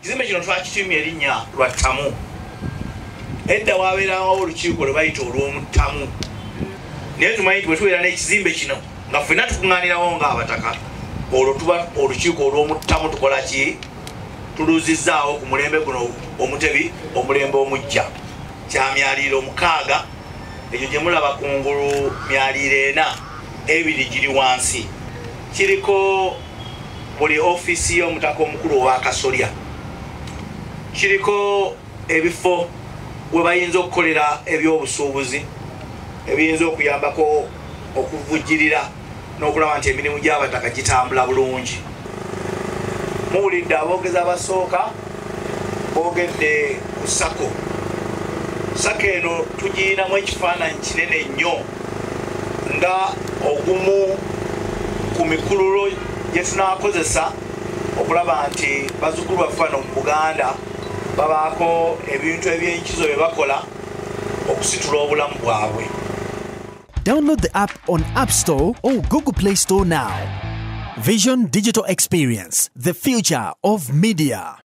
Ekizimbe kino twakitumya erinnya lwa Ttamu. Edda waabeerawo olukiiko lwe bayita olw'Omuttamu. Naye tumanyi nti bwe tubeera n'ekizimbe kino nga ffenna tukuŋŋaanirawo ng'Abataka, olwo tuba olukiiko olw'Omuttamu tukola ki? Tuluuzizzaawo ku mulembe guno omutebi, omulembe omujja. Kya myaliiro 6, egyo gye mulaba kungulu myaliiro 4, 2 giri wansi. Kiriko buli ofiisi y'omutaka omukulu owa Kasolya. Kiriko ebifo we bayinza okukolera ebyobusuubuzi ebiyinza okuyambako okuvujjirira n'okulaba nti emirimu gy'Abataka gitambula bulungi. Muwulidde aboogezi abasooka boogedde ku sako. Sako eno tugiyinamu ekifaananyi kinene nnyo nga ogumu ku mikululo gye tunaakozesa okulaba nti bazzukulu baffe wano mu Buganda babaako ebintu eby'enkizo bye bakola okusitula obulamu bwabwe. Download the app on App Store or Google Play Store now. Vision Digital Experience, the future of media.